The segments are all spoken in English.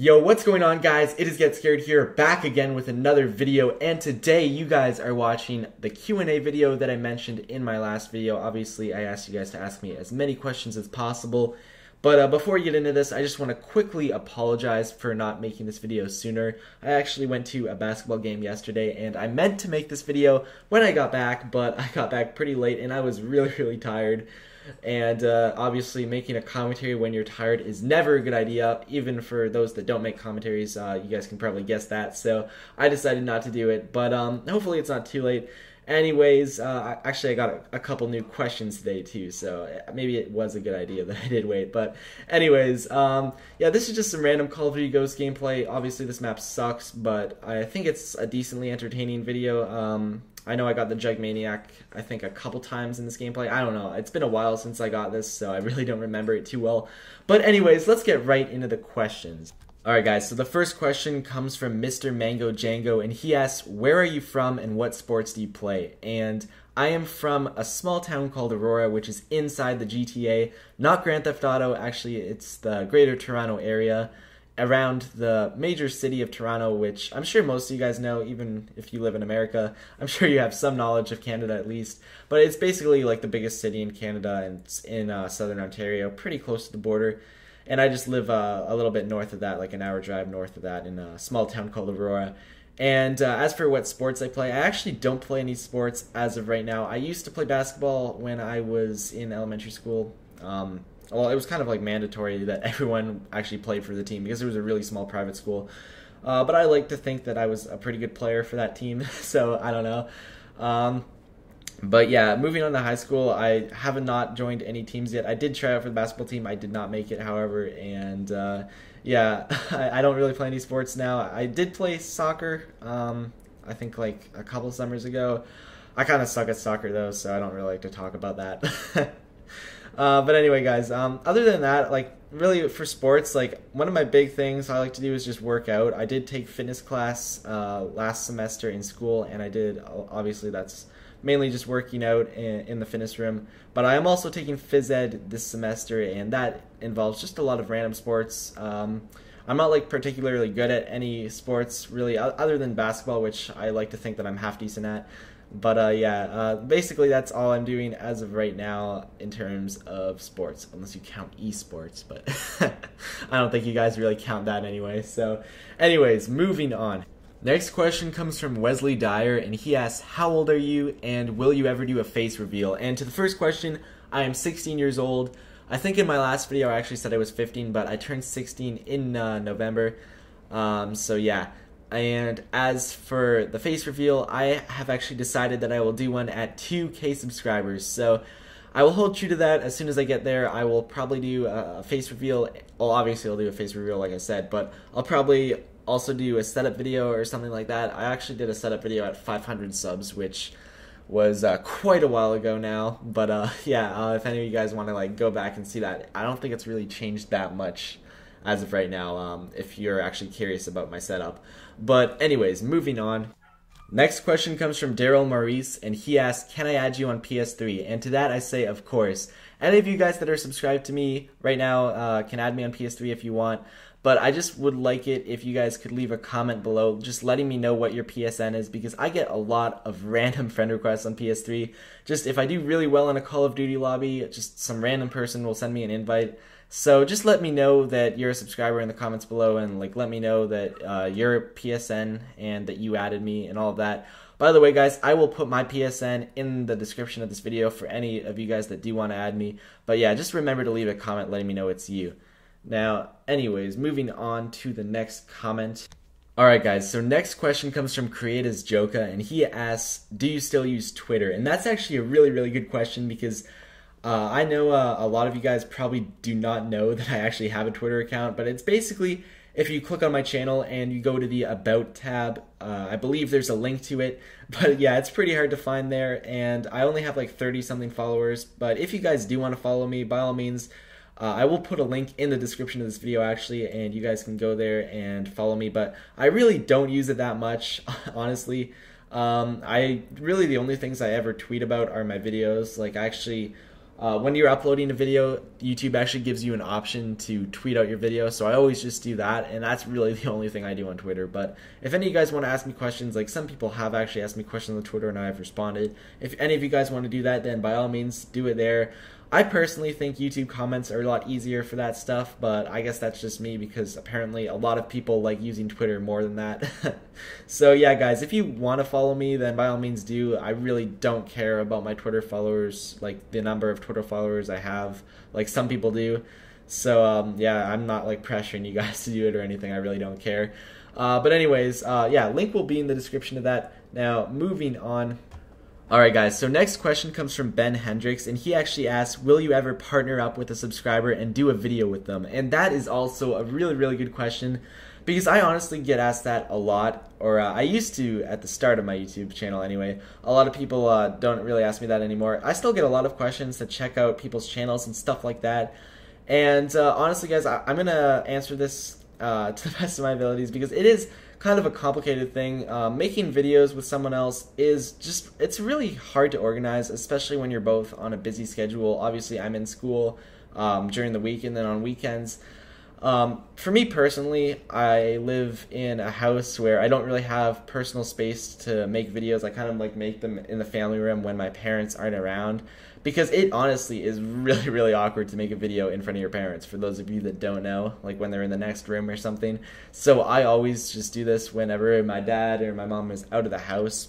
Yo, what's going on, guys? It is Get Scared here, back again with another video, and today you guys are watching the Q&A video that I mentioned in my last video. Obviously, I asked you guys to ask me as many questions as possible, but before we get into this, I just want to quickly apologize for not making this video sooner. I actually went to a basketball game yesterday, and I meant to make this video when I got back, but I got back pretty late, and I was really tired. And obviously making a commentary when you're tired is never a good idea, even for those that don't make commentaries. You guys can probably guess that, so I decided not to do it, but hopefully it's not too late. Anyways, actually I got a couple new questions today too, so maybe it was a good idea that I did wait. But anyways, yeah, this is just some random Call of Duty Ghosts gameplay. Obviously this map sucks, but I think it's a decently entertaining video. I know I got the Maniac, I think, a couple times in this gameplay. I don't know. It's been a while since I got this, so I really don't remember it too well. But anyways, let's get right into the questions. Alright guys, so the first question comes from Mr. Mango Django, and he asks, where are you from and what sports do you play? And I am from a small town called Aurora, which is inside the GTA. Not Grand Theft Auto, actually it's the Greater Toronto area, around the major city of Toronto, which I'm sure most of you guys know, even if you live in America. I'm sure you have some knowledge of Canada at least, but it's basically like the biggest city in Canada, and it's in southern Ontario, pretty close to the border. And I just live a little bit north of that, like an hour drive north of that, in a small town called Aurora. And as for what sports I play, I actually don't play any sports as of right now. I used to play basketball when I was in elementary school. Well, it was kind of like mandatory that everyone actually played for the team because it was a really small private school. But I like to think that I was a pretty good player for that team, so I don't know. But yeah, moving on to high school, I have not joined any teams yet. I did try out for the basketball team. I did not make it, however, and yeah, I don't really play any sports now. I did play soccer, I think like a couple summers ago. I kind of suck at soccer though, so I don't really like to talk about that. But anyway, guys, other than that, like, really for sports, like, one of my big things I like to do is just work out. I did take fitness class last semester in school, and I did, obviously that's mainly just working out in the fitness room, but I am also taking phys ed this semester, and that involves just a lot of random sports. I'm not like particularly good at any sports really other than basketball, which I like to think that I'm half decent at. But yeah, basically that's all I'm doing as of right now in terms of sports, unless you count esports, but I don't think you guys really count that anyway. So anyways, moving on. Next question comes from Wesley Dyer, and he asks, how old are you, and will you ever do a face reveal? And to the first question, I am 16 years old. I think in my last video I actually said I was 15, but I turned 16 in November. So yeah. And as for the face reveal, I have actually decided that I will do one at 2K subscribers. So I will hold true to that. As soon as I get there, I will probably do a face reveal. Well, obviously I'll do a face reveal like I said, but I'll probably also do a setup video or something like that. I actually did a setup video at 500 subs, which was quite a while ago now. But yeah, if any of you guys want to like go back and see that, I don't think it's really changed that much as of right now, if you're actually curious about my setup. But anyways, moving on. Next question comes from Daryl Maurice, and he asks, can I add you on PS3? And to that I say, of course. Any of you guys that are subscribed to me right now can add me on PS3 if you want, but I just would like it if you guys could leave a comment below just letting me know what your PSN is, because I get a lot of random friend requests on PS3. Just if I do really well in a Call of Duty lobby, just some random person will send me an invite. So just let me know that you're a subscriber in the comments below, and like let me know that you're a PSN and that you added me and all of that. By the way, guys, I will put my PSN in the description of this video for any of you guys that do want to add me. But yeah, just remember to leave a comment letting me know it's you. Now, anyways, moving on to the next comment. Alright guys, so next question comes from Creatas Joka, and he asks, do you still use Twitter? And that's actually a really good question, because I know a lot of you guys probably do not know that I actually have a Twitter account, but it's basically, if you click on my channel and you go to the About tab, I believe there's a link to it, but yeah, it's pretty hard to find there, and I only have like 30-something followers. But if you guys do want to follow me, by all means, I will put a link in the description of this video actually, and you guys can go there and follow me, but I really don't use it that much, honestly. The only things I ever tweet about are my videos. Like, I actually when you're uploading a video, YouTube actually gives you an option to tweet out your video, so I always just do that, and that's really the only thing I do on Twitter. But if any of you guys want to ask me questions, like some people have actually asked me questions on Twitter and I've responded, if any of you guys want to do that, then by all means do it there. I personally think YouTube comments are a lot easier for that stuff, but I guess that's just me because apparently a lot of people like using Twitter more than that. So yeah, guys, if you want to follow me, then by all means do. I really don't care about my Twitter followers, like the number of Twitter followers I have, like some people do. So yeah, I'm not like pressuring you guys to do it or anything. I really don't care. But anyways, yeah, link will be in the description of that. Now, moving on. Alright guys, so next question comes from Ben Hendricks, and he actually asks, will you ever partner up with a subscriber and do a video with them? And that is also a really, really good question, because I honestly get asked that a lot, or I used to at the start of my YouTube channel anyway. A lot of people don't really ask me that anymore. I still get a lot of questions to check out people's channels and stuff like that. And honestly guys, I'm going to answer this to the best of my abilities, because it is kind of a complicated thing. Making videos with someone else is just, it's really hard to organize, especially when you're both on a busy schedule. Obviously, I'm in school during the week and then on weekends. For me personally, I live in a house where I don't really have personal space to make videos. I kind of like make them in the family room when my parents aren't around, because it honestly is really, really awkward to make a video in front of your parents, for those of you that don't know, like when they're in the next room or something. So I always just do this whenever my dad or my mom is out of the house.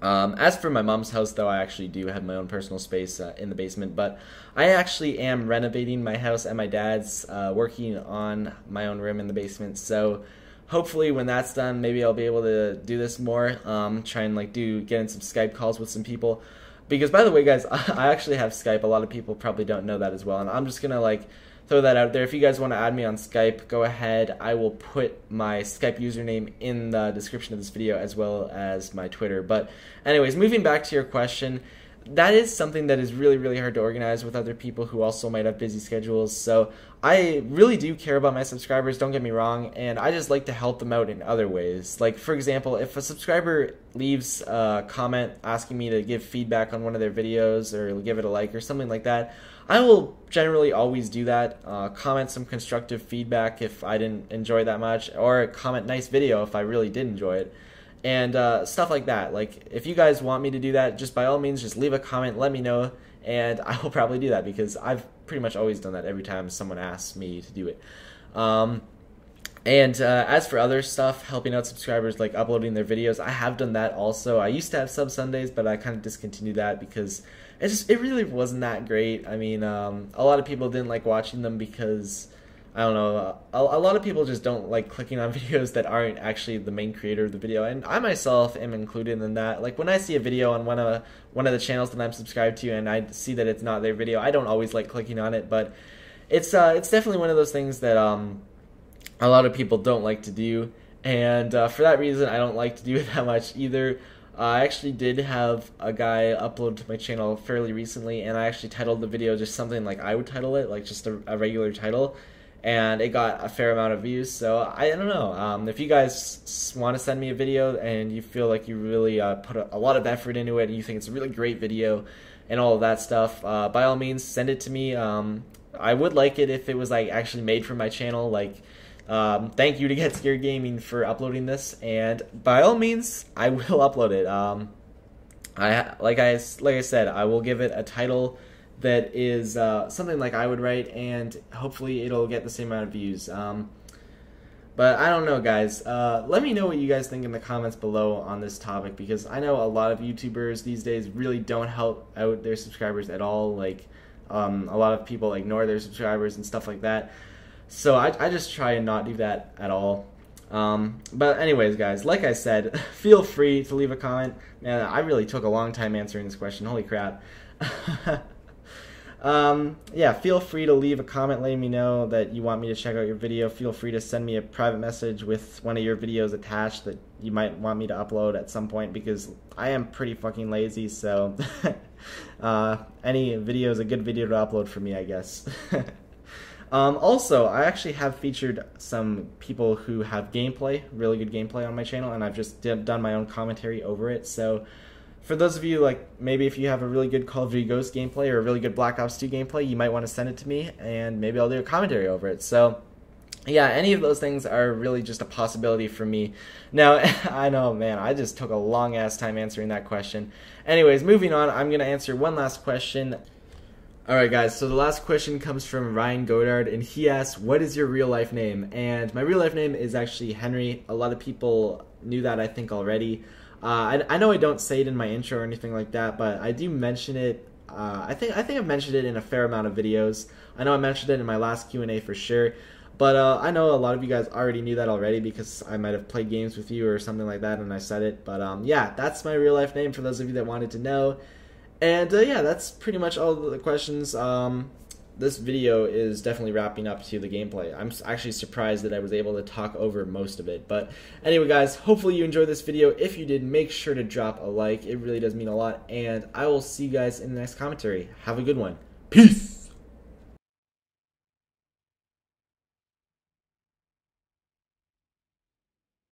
As for my mom's house, though, I actually do have my own personal space in the basement, but I actually am renovating my house and my dad's, working on my own room in the basement. So hopefully when that's done, maybe I'll be able to do this more, try and like get in some Skype calls with some people. Because, by the way, guys, I actually have Skype. A lot of people probably don't know that as well, and I'm just gonna like throw that out there. If you guys want to add me on Skype, go ahead. I will put my Skype username in the description of this video, as well as my Twitter. But anyways, moving back to your question, that is something that is really, really hard to organize with other people who also might have busy schedules. So I really do care about my subscribers, don't get me wrong, and I just like to help them out in other ways. Like, for example, if a subscriber leaves a comment asking me to give feedback on one of their videos or give it a like or something like that, I will generally always do that. Comment some constructive feedback if I didn't enjoy that much, or comment nice video if I really did enjoy it. And stuff like that. Like, if you guys want me to do that, just by all means, just leave a comment, let me know, and I will probably do that, because I've pretty much always done that every time someone asks me to do it. As for other stuff, helping out subscribers, like uploading their videos, I have done that also. I used to have Sub Sundays, but I kind of discontinued that because it really wasn't that great. I mean, a lot of people didn't like watching them because, I don't know, a lot of people just don't like clicking on videos that aren't actually the main creator of the video, and I myself am included in that. Like, when I see a video on one of the channels that I'm subscribed to and I see that it's not their video, I don't always like clicking on it, but it's definitely one of those things that a lot of people don't like to do, and for that reason I don't like to do it that much either. I actually did have a guy upload to my channel fairly recently, and I actually titled the video just something like I would title it, like just a regular title, and it got a fair amount of views. So I don't know, if you guys want to send me a video and you feel like you really put a lot of effort into it and you think it's a really great video and all of that stuff, by all means send it to me. I would like it if it was like actually made for my channel, like thank you to Get Scared Gaming for uploading this, and by all means I will upload it. Like I said, I will give it a title that is something like I would write, and hopefully it'll get the same amount of views. But I don't know, guys. Let me know what you guys think in the comments below on this topic, because I know a lot of YouTubers these days really don't help out their subscribers at all. Like, a lot of people ignore their subscribers and stuff like that. So I just try and not do that at all. But anyways, guys, like I said, feel free to leave a comment. Man, I really took a long time answering this question. Holy crap. Yeah, feel free to leave a comment letting me know that you want me to check out your video. Feel free to send me a private message with one of your videos attached that you might want me to upload at some point, because I am pretty fucking lazy, so any video is a good video to upload for me, I guess. Also, I actually have featured some people who have gameplay, really good gameplay on my channel, and I've just done my own commentary over it. So for those of you, like, maybe if you have a really good Call of Duty Ghosts gameplay or a really good Black Ops 2 gameplay, you might want to send it to me, and maybe I'll do a commentary over it. So, yeah, any of those things are really just a possibility for me. Now, I know, man, I just took a long-ass time answering that question. Anyways, moving on, I'm going to answer one last question. Alright guys, so the last question comes from Ryan Godard, and he asks, what is your real life name? And my real life name is actually Henry. A lot of people knew that, I think, already. I know I don't say it in my intro or anything like that, but I do mention it. I think I've mentioned it in a fair amount of videos. I know I mentioned it in my last Q&A for sure, but I know a lot of you guys already knew that already because I might have played games with you or something like that and I said it. But yeah, that's my real life name for those of you that wanted to know. And yeah, that's pretty much all the questions. This video is definitely wrapping up to the gameplay. I'm actually surprised that I was able to talk over most of it. But anyway, guys, hopefully you enjoyed this video. If you did, make sure to drop a like. It really does mean a lot. And I will see you guys in the next commentary. Have a good one. Peace!